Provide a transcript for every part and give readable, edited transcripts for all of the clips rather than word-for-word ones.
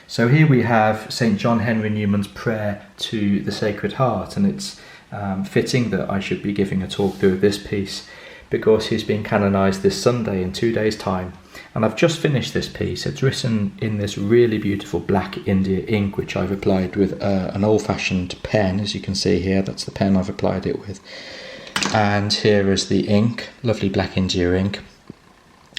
So here we have St. John Henry Newman's prayer to the Sacred Heart, and it's fitting that I should be giving a talk through this piece because he's been canonised this Sunday in 2 days' time. And I've just finished this piece. It's written in this really beautiful black India ink, which I've applied with an old-fashioned pen, as you can see here. That's the pen I've applied it with. And here is the ink, lovely black India ink.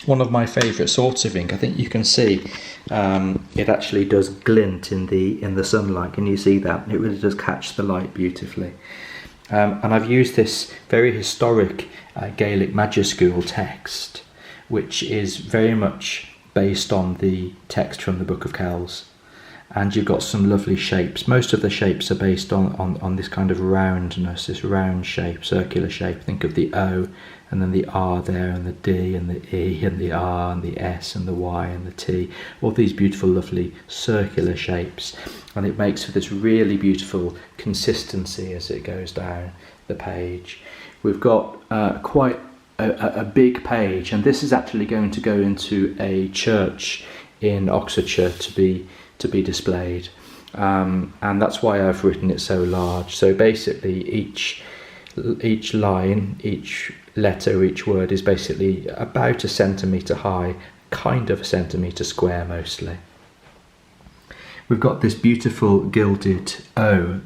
One of my favourite sorts of ink. I think you can see it actually does glint in the sunlight. Can you see that? It really does catch the light beautifully. And I've used this very historic Gaelic majuscule text, which is very much based on the text from the Book of Kells. And you've got some lovely shapes. Most of the shapes are based on this kind of roundness, this round shape, circular shape. Think of the O, and then the R there, and the D, and the E, and the R, and the S, and the Y, and the T. All these beautiful, lovely circular shapes. And it makes for this really beautiful consistency as it goes down the page. We've got quite a big page, and this is actually going to go into a church in Oxfordshire to be displayed, and that's why I've written it so large. So basically each line, each letter, each word is basically about 1 centimetre high, kind of 1 centimetre square mostly. We've got this beautiful gilded O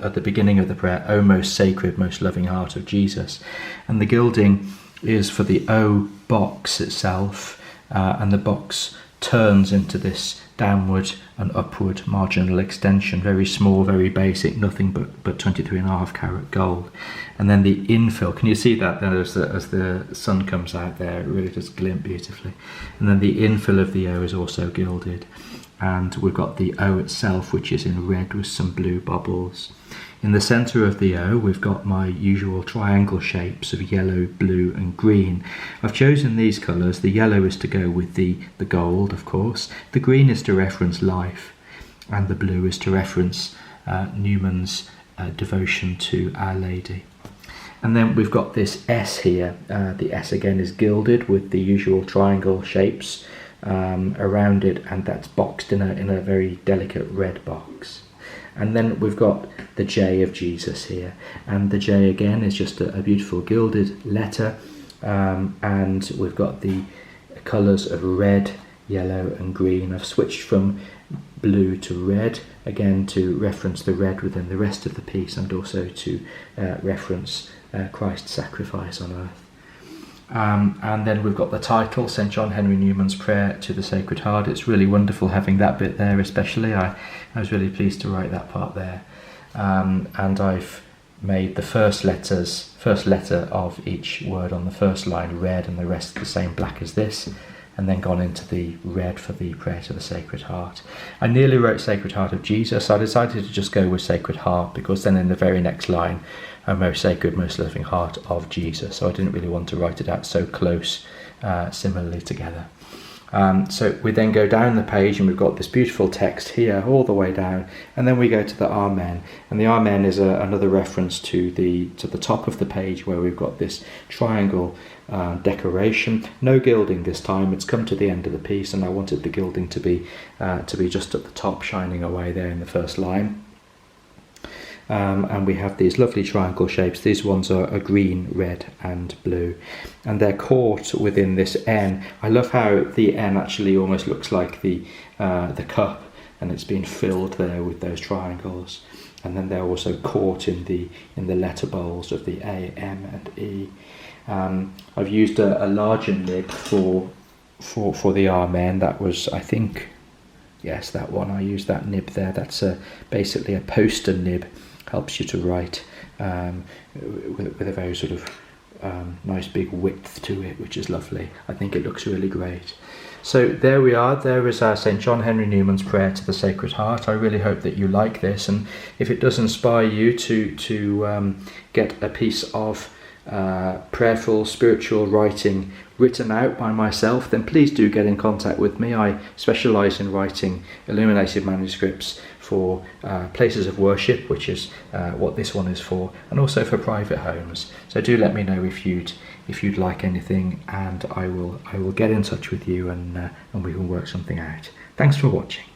at the beginning of the prayer, O most sacred, most loving heart of Jesus. And the gilding is for the O box itself, and the box turns into this downward and upward marginal extension, very small, very basic, nothing but 23.5 carat gold. And then the infill, can you see that there as the sun comes out there? It really does glint beautifully. And then the infill of the O is also gilded. And we've got the O itself, which is in red with some blue bobbles. In the centre of the O, we've got my usual triangle shapes of yellow, blue and green. I've chosen these colours. The yellow is to go with the gold, of course. The green is to reference life. And the blue is to reference Newman's devotion to Our Lady. And then we've got this S here. The S again is gilded with the usual triangle shapes around it, and that's boxed in a very delicate red box. And then we've got the J of Jesus here, and the J again is just a beautiful gilded letter, and we've got the colours of red, yellow and green. I've switched from blue to red, again to reference the red within the rest of the piece, and also to reference Christ's sacrifice on earth. And then we've got the title, St. John Henry Newman's Prayer to the Sacred Heart. It's really wonderful having that bit there especially. I was really pleased to write that part there. And I've made the first letter of each word on the first line red, and the rest the same black as this, and then gone into the red for the Prayer to the Sacred Heart. I nearly wrote Sacred Heart of Jesus. I decided to just go with Sacred Heart, because then in the very next line, O most sacred, most loving heart of Jesus. So I didn't really want to write it out so close, similarly together. So we then go down the page, and we've got this beautiful text here all the way down, and then we go to the Amen. And the Amen is another reference to the top of the page, where we've got this triangle decoration. No gilding this time. It's come to the end of the piece, and I wanted the gilding to be just at the top, shining away there in the first line. And we have these lovely triangle shapes. These ones are green, red and blue, and they're caught within this N. I love how the N actually almost looks like the cup, and it's been filled there with those triangles, and then they're also caught in the letter bowls of the A, M and E. I've used a larger nib for the Amen. That was, I think, yes, that one. I used that nib there. That's basically a poster nib. Helps you to write with a very sort of nice big width to it, which is lovely. I think it looks really great. So there we are. There is our St. John Henry Newman's Prayer to the Sacred Heart. I really hope that you like this, and if it does inspire you to get a piece of prayerful spiritual writing written out by myself, then please do get in contact with me. I specialise in writing illuminated manuscripts for places of worship, which is what this one is for, and also for private homes. So do let me know if you'd like anything, and I will get in touch with you, and we can work something out. Thanks for watching.